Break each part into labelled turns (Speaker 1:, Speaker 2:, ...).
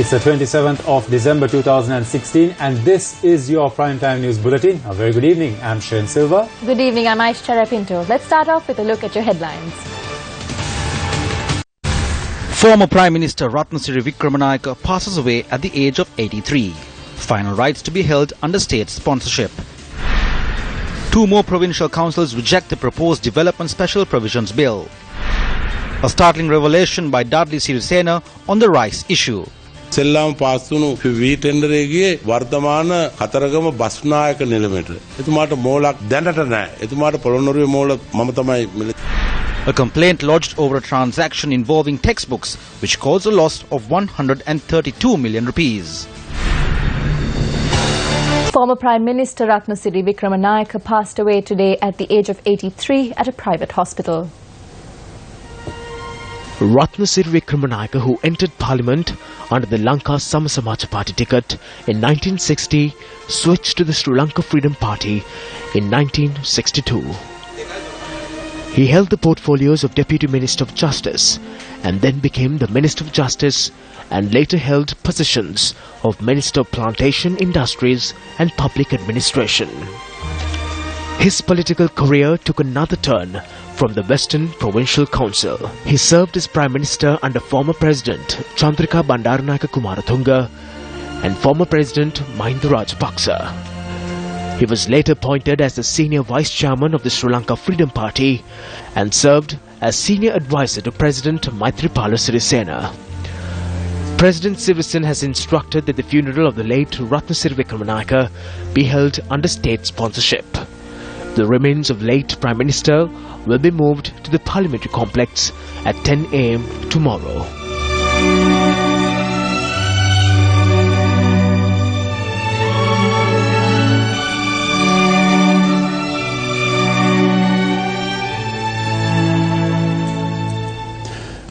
Speaker 1: It's the 27th of December 2016 and this is your Primetime News Bulletin. A very good evening. I'm Shane Silva.
Speaker 2: Good evening. I'm Aisha Pinto. Let's start off with a look at your headlines.
Speaker 3: Former Prime Minister Ratnasiri Wickramanayake passes away at the age of 83. Final rights to be held under state sponsorship. 2 more provincial councils reject the proposed Development Special Provisions Bill. A startling revelation by Dudley Sirisena on the rice issue.
Speaker 4: සෙල්ලම් pass වුණු වී tender එකේ වර්තමාන කතරගම බස්නායක නිලමේට එතුමාට මෝලක් දැනට නැහැ එතුමාට පොළොන්නරුවේ මෝල මම තමයි.
Speaker 3: A complaint lodged over a transaction involving textbooks which caused a loss of 132 million rupees.
Speaker 2: Former Prime Minister Ratnasiri Wickramanayake passed away today at the age of 83 at a private hospital.
Speaker 5: Ratnasiri Wickramanayake, who entered Parliament under the Lanka Samasamaja Party ticket in 1960, switched to the Sri Lanka Freedom Party in 1962. He held the portfolios of Deputy Minister of Justice and then became the Minister of Justice and later held positions of Minister of Plantation Industries and Public Administration. His political career took another turn from the Western Provincial Council. He served as Prime Minister under former President Chandrika Bandaranayake Kumaratunga and former President Mahinda Rajapaksa. He was later appointed as the Senior Vice Chairman of the Sri Lanka Freedom Party and served as Senior Advisor to President Maithripala Sirisena. President Sirisena has instructed that the funeral of the late Ratnasiri Wickramanayake be held under state sponsorship. The remains of late Prime Minister will be moved to the Parliamentary Complex at 10 a.m. tomorrow.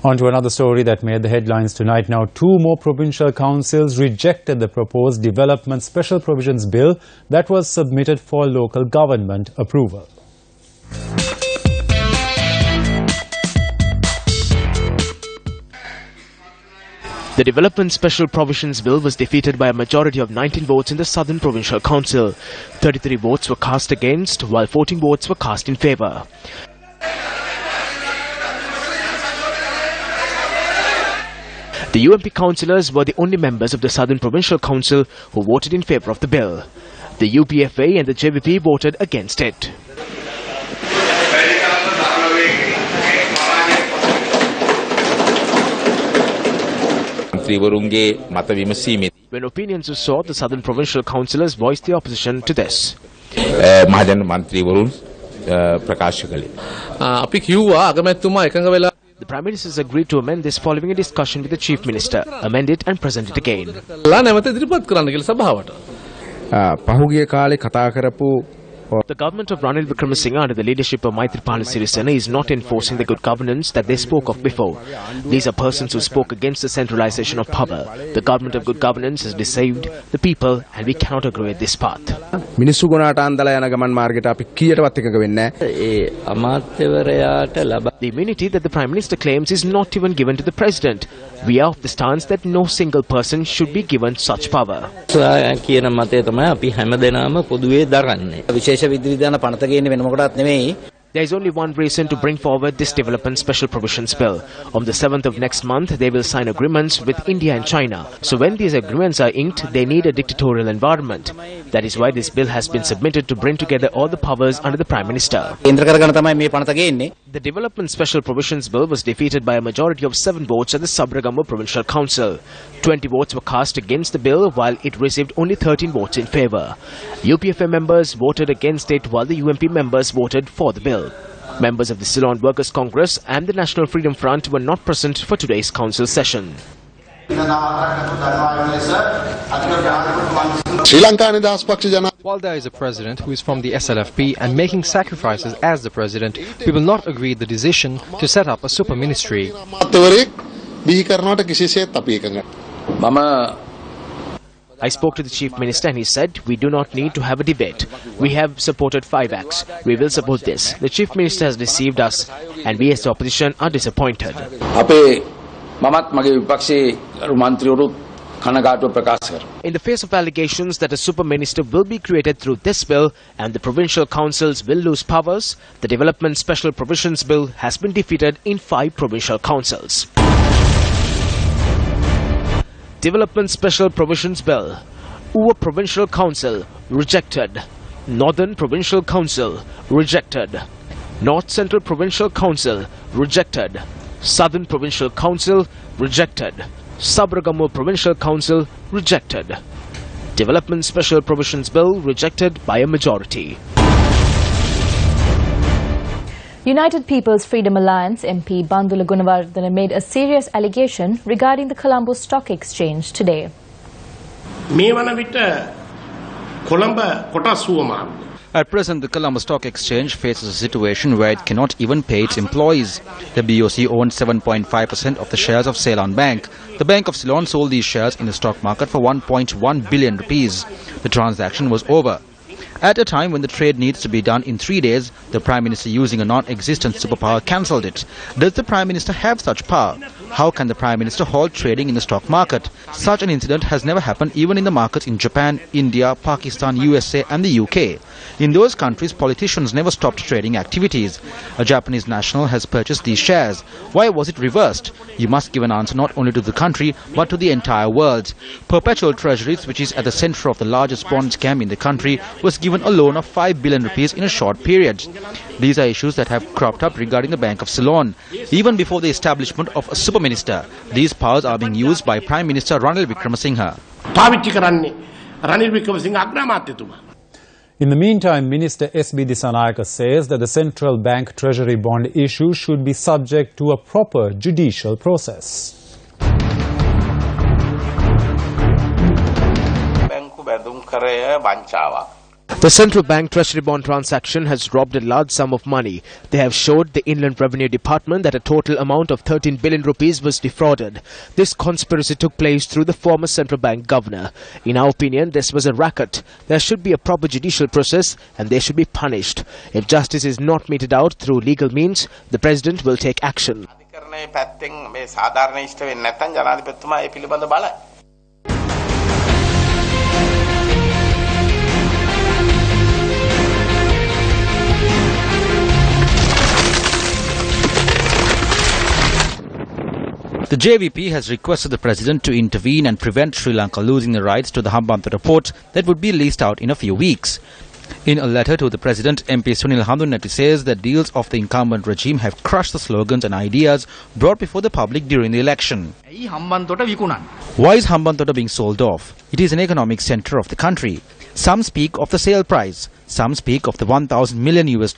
Speaker 1: On to another story that made the headlines tonight. Now, 2 more provincial councils rejected the proposed Development Special Provisions Bill that was submitted for local government approval.
Speaker 5: The Development Special Provisions Bill was defeated by a majority of 19 votes in the Southern Provincial Council. 33 votes were cast against, while 14 votes were cast in favour. The UMP councillors were the only members of the Southern Provincial Council who voted in favour of the bill. The UPFA and the JVP voted against it. When opinions were sought, the Southern Provincial Councillors voiced the opposition to this. The Prime Minister agreed to amend this following a discussion with the Chief Minister, amend it and present it again. The government of Ranil Wickramasinghe under the leadership of Maithripala Sirisena is not enforcing the good governance that they spoke of before. These are persons who spoke against the centralisation of power. The government of good governance has deceived the people and we cannot agree with this path. The immunity that the Prime Minister claims is not even given to the President. We are of the stance that no single person should be given such power. There is only one reason to bring forward this Development Special Provisions Bill. On the 7th of next month, they will sign agreements with India and China. So when these agreements are inked, they need a dictatorial environment. That is why this bill has been submitted to bring together all the powers under the Prime Minister. The Development Special Provisions Bill was defeated by a majority of 7 votes at the Sabragamba Provincial Council. 20 votes were cast against the bill, while it received only 13 votes in favour. UPFA members voted against it, while the UMP members voted for the bill. Members of the Ceylon Workers' Congress and the National Freedom Front were not present for today's council session.
Speaker 6: While there is a president who is from the SLFP and making sacrifices as the president, we will not agree the decision to set up a super ministry.
Speaker 5: I spoke to the Chief Minister and he said, we do not need to have a debate. We have supported 5 acts. We will support this. The Chief Minister has deceived us and we as the opposition are disappointed. In the face of allegations that a super minister will be created through this bill and the provincial councils will lose powers, the Development Special Provisions Bill has been defeated in 5 provincial councils. Development Special Provisions Bill. Uva Provincial Council rejected. Northern Provincial Council rejected. North Central Provincial Council rejected. Southern Provincial Council rejected. Sabaragamuwa Provincial Council rejected. Development Special Provisions Bill rejected by a majority.
Speaker 2: United People's Freedom Alliance MP Bandula Gunawardena made a serious allegation regarding the Colombo Stock Exchange today.
Speaker 3: At present, the Colombo Stock Exchange faces a situation where it cannot even pay its employees. The BOC owns 7.5% of the shares of Ceylon Bank. The Bank of Ceylon sold these shares in the stock market for 1.1 billion rupees. The transaction was over. At a time when the trade needs to be done in 3 days, the Prime Minister, using a non-existent superpower, cancelled it. Does the Prime Minister have such power? How can the Prime Minister halt trading in the stock market? Such an incident has never happened even in the markets in Japan, India, Pakistan, USA and the UK. In those countries, politicians never stopped trading activities. A Japanese national has purchased these shares. Why was it reversed? You must give an answer not only to the country, but to the entire world. Perpetual Treasuries, which is at the centre of the largest bond scam in the country, was given a loan of 5 billion rupees in a short period. These are issues that have cropped up regarding the Bank of Ceylon. Even before the establishment of a super minister, these powers are being used by Prime Minister Ranil Wickremesinghe.
Speaker 1: In the meantime, Minister S.B. Dissanayake says that the central bank treasury bond issue should be subject to a proper judicial process.
Speaker 5: The central bank treasury bond transaction has robbed a large sum of money. They have showed the Inland Revenue Department that a total amount of 13 billion rupees was defrauded. This conspiracy took place through the former central bank governor. In our opinion, this was a racket. There should be a proper judicial process and they should be punished. If justice is not meted out through legal means, the president will take action.
Speaker 3: The JVP has requested the President to intervene and prevent Sri Lanka losing the rights to the Hambantota port that would be leased out in a few weeks. In a letter to the President, MP Sunil Handunatti says that deals of the incumbent regime have crushed the slogans and ideas brought before the public during the election. Why is Hambantota being sold off? It is an economic centre of the country. Some speak of the sale price. Some speak of the $1,000 million US.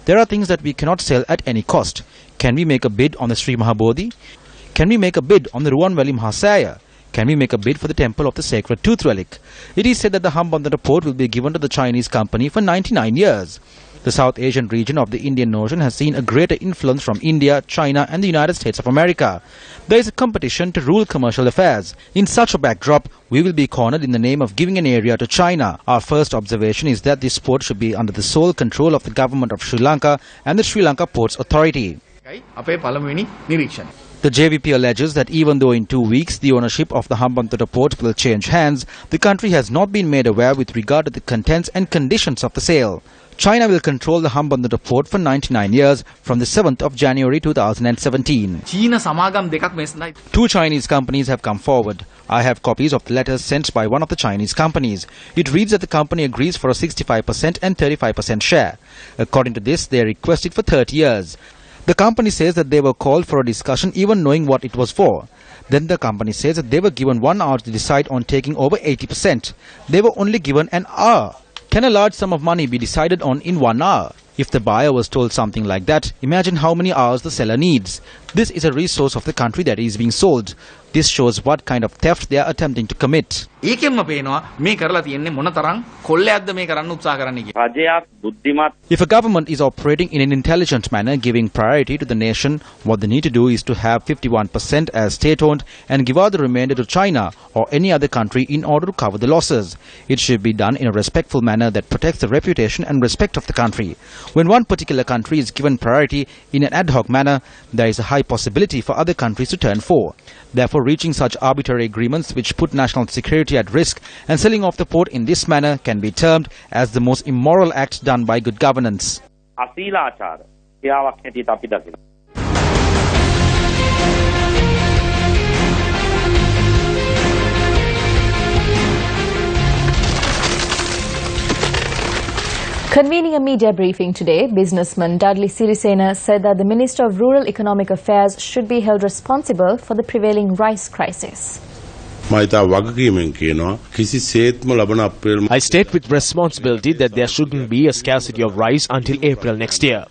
Speaker 3: There are things that we cannot sell at any cost. Can we make a bid on the Sri Mahabodhi? Can we make a bid on the Ruwanveli Mahasaya? Can we make a bid for the temple of the sacred tooth relic? It is said that the Hambantota port will be given to the Chinese company for 99 years. The South Asian region of the Indian Ocean has seen a greater influence from India, China and the United States of America. There is a competition to rule commercial affairs. In such a backdrop, we will be cornered in the name of giving an area to China. Our first observation is that this port should be under the sole control of the government of Sri Lanka and the Sri Lanka Ports Authority. The JVP alleges that even though in 2 weeks the ownership of the Hambantota port will change hands, the country has not been made aware with regard to the contents and conditions of the sale. China will control the Hambantota port for 99 years from the 7th of January 2017. 2 Chinese companies have come forward. I have copies of the letters sent by one of the Chinese companies. It reads that the company agrees for a 65% and 35% share. According to this, they are requested for 30 years. The company says that they were called for a discussion even knowing what it was for. Then the company says that they were given 1 hour to decide on taking over 80%. They were only given an hour. Can a large sum of money be decided on in 1 hour? If the buyer was told something like that, imagine how many hours the seller needs. This is a resource of the country that is being sold. This shows what kind of theft they are attempting to commit. If a government is operating in an intelligent manner, giving priority to the nation, what they need to do is to have 51% as state-owned and give out the remainder to China or any other country in order to cover the losses. It should be done in a respectful manner that protects the reputation and respect of the country. When one particular country is given priority in an ad hoc manner, there is a high possibility for other countries to turn for. Therefore, for reaching such arbitrary agreements which put national security at risk, and selling off the port in this manner can be termed as the most immoral act done by good governance.
Speaker 7: අශීලාචාර ක්‍රියාවක් හැටියට අපි දකිනවා.
Speaker 2: Convening a media briefing today, businessman Dudley Sirisena said that the Minister of Rural Economic Affairs should be held responsible for the prevailing rice crisis.
Speaker 4: I
Speaker 5: state with responsibility that there shouldn't be a scarcity of rice until April next year.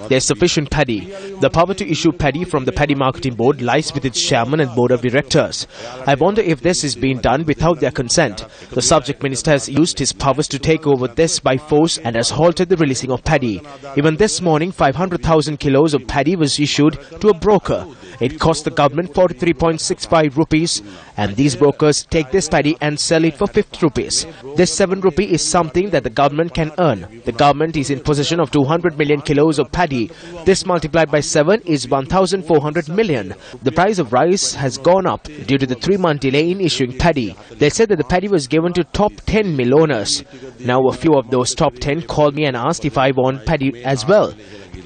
Speaker 5: There is sufficient paddy. The power to issue paddy from the Paddy Marketing Board lies with its chairman and board of directors. I wonder if this is being done without their consent. The subject minister has used his powers to take over this by force and has halted the releasing of paddy. Even this morning, 500,000 kilos of paddy was issued to a broker. It cost the government 43.65 rupees, and these brokers take this paddy and sell it for 50 rupees. This 7 rupee is something that the government can earn. The government is in possession of 200 million kilos of paddy. This multiplied by 7 is 1,400 million. The price of rice has gone up due to the 3-month delay in issuing paddy. They said that the paddy was given to top 10 mill owners. Now a few of those top 10 called me and asked if I want paddy as well.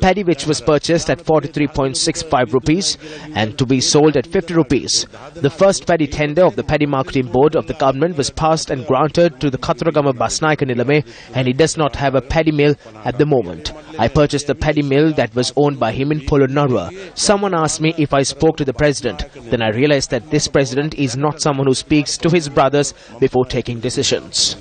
Speaker 5: Paddy which was purchased at 43.65 rupees and to be sold at 50 rupees. The first paddy tender of the Paddy Marketing Board of the government was passed and granted to the Katuragama Basnayaka Nilame, and he does not have a paddy mill at the moment. I purchased the paddy mill that was owned by him in Polonnaruwa. Someone asked me if I spoke to the president. Then I realized that this president is not someone who speaks to his brothers before taking decisions.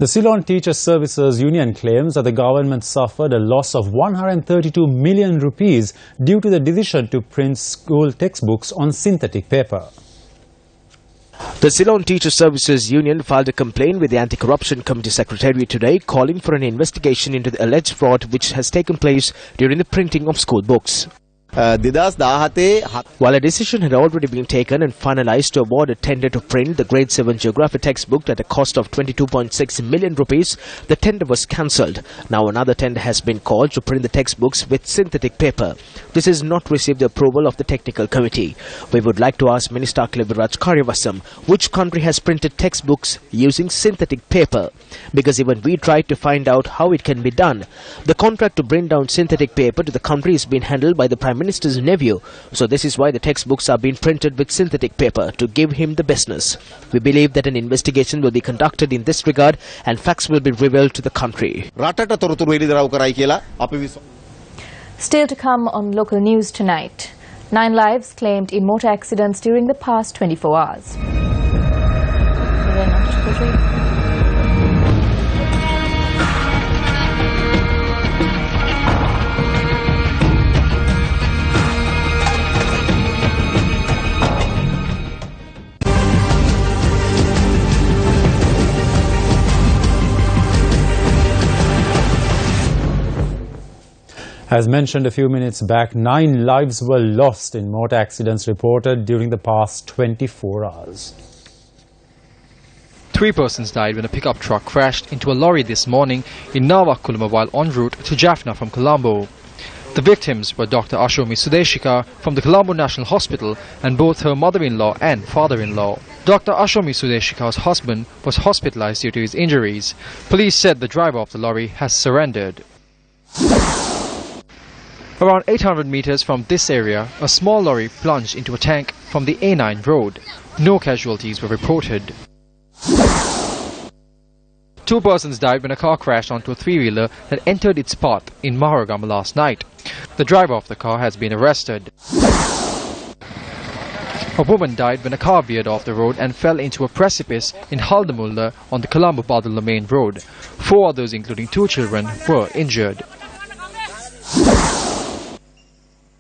Speaker 1: The Ceylon Teacher Services Union claims that the government suffered a loss of 132 million rupees due to the decision to print school textbooks on synthetic paper.
Speaker 5: The Ceylon Teacher Services Union filed a complaint with the Anti-Corruption Committee Secretariat today, calling for an investigation into the alleged fraud which has taken place during the printing of school books. While a decision had already been taken and finalized to award a tender to print the grade 7 geography textbook at a cost of 22.6 million rupees, the tender was cancelled. Now another tender has been called to print the textbooks with synthetic paper. This has not received the approval of the technical committee. We would like to ask Minister Akhileviraj Karyavasam which country has printed textbooks using synthetic paper, because even we tried to find out how it can be done. The contract to bring down synthetic paper to the country is being handled by the Prime Minister's nephew, so this is why the textbooks are being printed with synthetic paper, to give him the business. We believe that an investigation will be conducted in this regard and facts will be revealed to the country.
Speaker 2: Still to come on local news tonight. 9 lives claimed in motor accidents during the past 24 hours.
Speaker 1: As mentioned a few minutes back, 9 lives were lost in motor accidents reported during the past 24 hours.
Speaker 6: 3 persons died when a pickup truck crashed into a lorry this morning in Navakuluma while en route to Jaffna from Colombo. The victims were Dr. Ashomi Sudeshika from the Colombo National Hospital and both her mother-in-law and father-in-law. Dr. Ashomi Sudeshika's husband was hospitalized due to his injuries. Police said the driver of the lorry has surrendered. Around 800 meters from this area, a small lorry plunged into a tank from the A9 road. No casualties were reported. 2 persons died when a car crashed onto a 3-wheeler that entered its path in Maharagama last night. The driver of the car has been arrested. A woman died when a car veered off the road and fell into a precipice in Haldamulla on the Colombo-Badula main road. 4 others, including 2 children, were injured.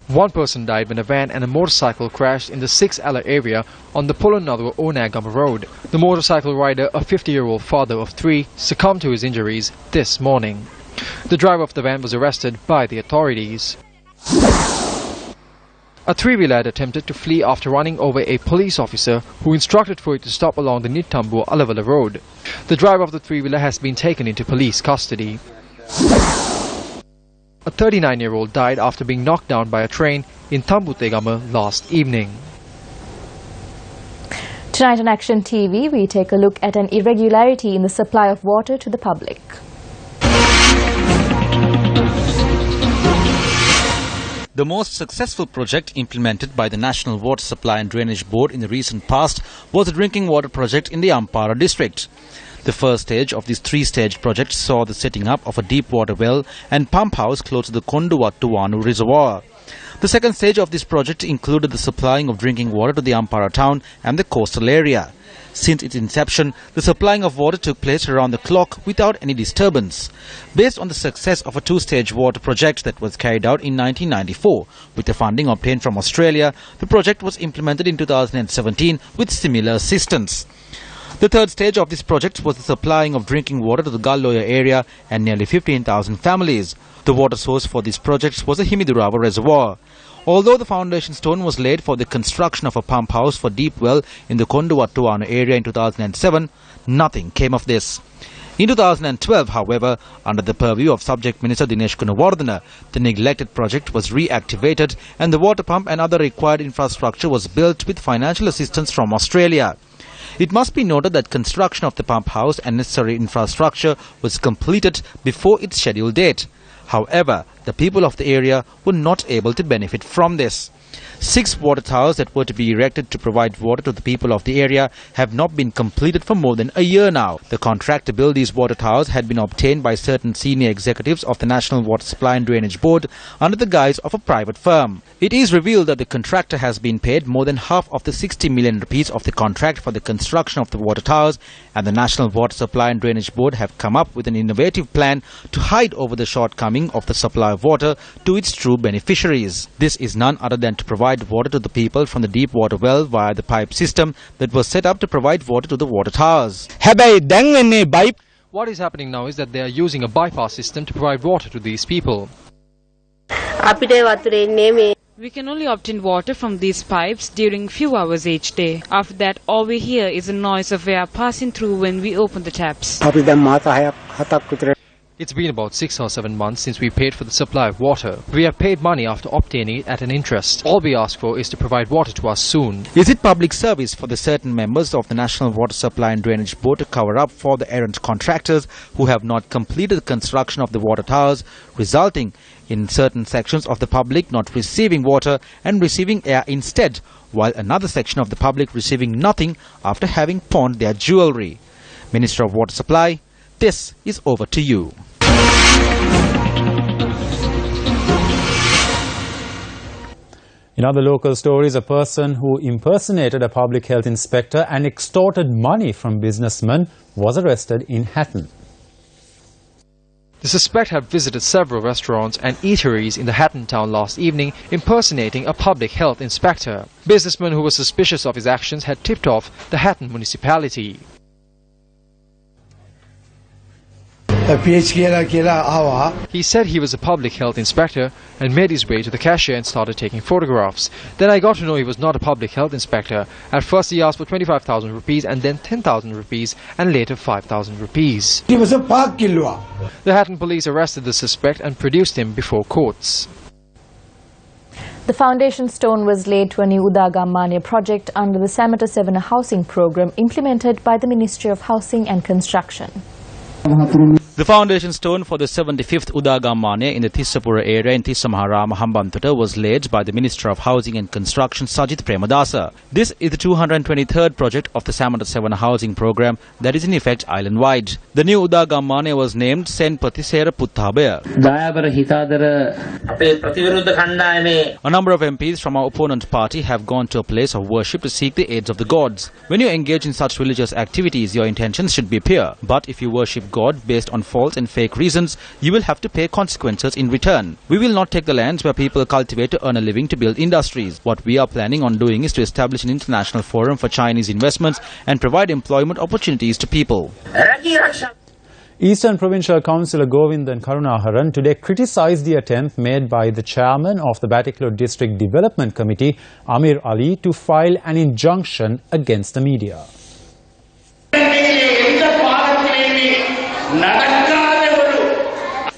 Speaker 6: 1 person died when a van and a motorcycle crashed in the 6 Ala area on the Polonnaruwa-Onagama road. The motorcycle rider, a 50-year-old father of 3, succumbed to his injuries this morning. The driver of the van was arrested by the authorities. A 3-wheeler had attempted to flee after running over a police officer who instructed for it to stop along the Nittambu-Alavala road. The driver of the 3-wheeler has been taken into police custody. A a 39-year-old died after being knocked down by a train in Tambutegama last evening.
Speaker 2: Tonight on Action TV, we take a look at an irregularity in the supply of water to the public.
Speaker 3: The most successful project implemented by the National Water Supply and Drainage Board in the recent past was the drinking water project in the Ampara district. The first stage of this three-stage project saw the setting up of a deep water well and pump house close to the Konduwattuwanu reservoir. The second stage of this project included the supplying of drinking water to the Ampara town and the coastal area. Since its inception, the supplying of water took place around the clock without any disturbance. Based on the success of a two-stage water project that was carried out in 1994, with the funding obtained from Australia, the project was implemented in 2017 with similar assistance. The third stage of this project was the supplying of drinking water to the Galloya area and nearly 15,000 families. The water source for this project was the Himidurava reservoir. Although the foundation stone was laid for the construction of a pump house for deep well in the Konduwattuwanu area in 2007, nothing came of this. In 2012, however, under the purview of Subject Minister Dinesh Gunawardena, the neglected project was reactivated and the water pump and other required infrastructure was built with financial assistance from Australia. It must be noted that construction of the pump house and necessary infrastructure was completed before its scheduled date. However, the people of the area were not able to benefit from this. 6 water towers that were to be erected to provide water to the people of the area have not been completed for more than a year now. The contract to build these water towers had been obtained by certain senior executives of the National Water Supply and Drainage Board under the guise of a private firm. It is revealed that the contractor has been paid more than half of the 60 million rupees of the contract for the construction of the water towers, and the National Water Supply and Drainage Board have come up with an innovative plan to hide over the shortcoming of the supply of water to its true beneficiaries. This is none other than to provide water to the people from the deep water well via the pipe system that was set up to provide water to the water towers.
Speaker 6: What is happening now is that they are using a bypass system to provide water to these people.
Speaker 8: We can only obtain water from these pipes during few hours each day. After that, all we hear is a noise of air passing through when we open the taps.
Speaker 6: It's been about 6 or 7 months since we paid for the supply of water. We have paid money after obtaining it at an interest. All we ask for is to provide water to us soon.
Speaker 3: Is it public service for the certain members of the National Water Supply and Drainage Board to cover up for the errant contractors who have not completed the construction of the water towers, resulting in certain sections of the public not receiving water and receiving air instead, while another section of the public receiving nothing after having pawned their jewellery? Minister of Water Supply, this is over to you.
Speaker 1: In other local stories, a person who impersonated a public health inspector and extorted money from businessmen was arrested in Hatton.
Speaker 6: The suspect had visited several restaurants and eateries in the Hatton town last evening, impersonating a public health inspector. Businessmen who were suspicious of his actions had tipped off the Hatton municipality. He said he was a public health inspector and made his way to the cashier and started taking photographs. Then I got to know he was not a public health inspector. At first he asked for 25,000 rupees and then 10,000 rupees and later 5,000 rupees. The Hatton police arrested the suspect and produced him before courts.
Speaker 2: The foundation stone was laid to a new Udagamania project under the Samata 7 housing program implemented by the Ministry of Housing and Construction.
Speaker 3: The foundation stone for the 75th Udagamania in the Tissapura area in Tissamarama Hambantota was laid by the Minister of Housing and Construction Sajith Premadasa. This is the 223rd project of the Samata 7 housing program that is in effect island-wide. The new Udagamania was named Sen Patisera Puttabaya. A number of MPs from our opponent party have gone to a place of worship to seek the aids of the gods. When you engage in such religious activities, your intentions should be pure. But if you worship God based on false and fake reasons, you will have to pay consequences in return. We will not take the lands where people cultivate to earn a living to build industries. What we are planning on doing is to establish an international forum for Chinese investments and provide employment opportunities to people.
Speaker 1: Eastern Provincial Councillor Govindan Karunaharan today criticised the attempt made by the chairman of the Batticaloa District Development Committee, Amir Ali, to file an injunction against the media.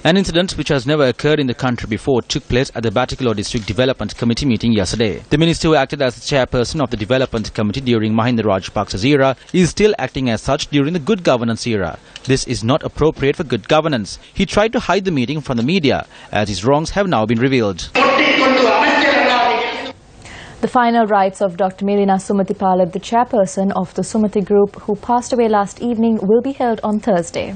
Speaker 3: An incident which has never occurred in the country before took place at the Batticaloa District Development Committee meeting yesterday. The minister who acted as the chairperson of the Development Committee during Mahinda Rajapaksa's era is still acting as such during the good governance era. This is not appropriate for good governance. He tried to hide the meeting from the media, as his wrongs have now been revealed.
Speaker 2: The final rites of Dr. Milina Sumatipala, the chairperson of the Sumati Group, who passed away last evening, will be held on Thursday.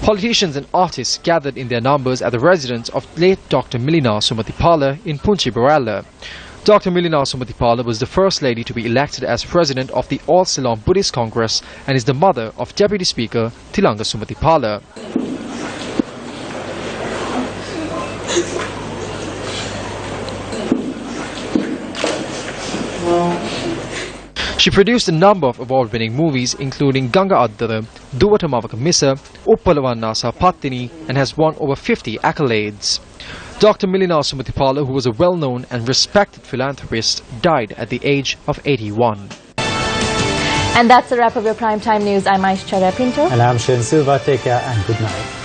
Speaker 6: Politicians and artists gathered in their numbers at the residence of late Dr. Milina Sumatipala in Punchi Barala. Dr. Milina Sumatipala was the first lady to be elected as president of the All Ceylon Buddhist Congress and is the mother of Deputy Speaker Tilanga Sumatipala. She produced a number of award-winning movies including Ganga Addara, Duvata Mavaka Missa, Uppalavanna Sa Pattini, and has won over 50 accolades. Dr. Milina Sumatipala, who was a well-known and respected philanthropist, died at the age of 81.
Speaker 2: And that's a wrap of your Primetime News. I'm Aishwarya Pinto.
Speaker 1: And I'm Shen Silva. Take care and good night.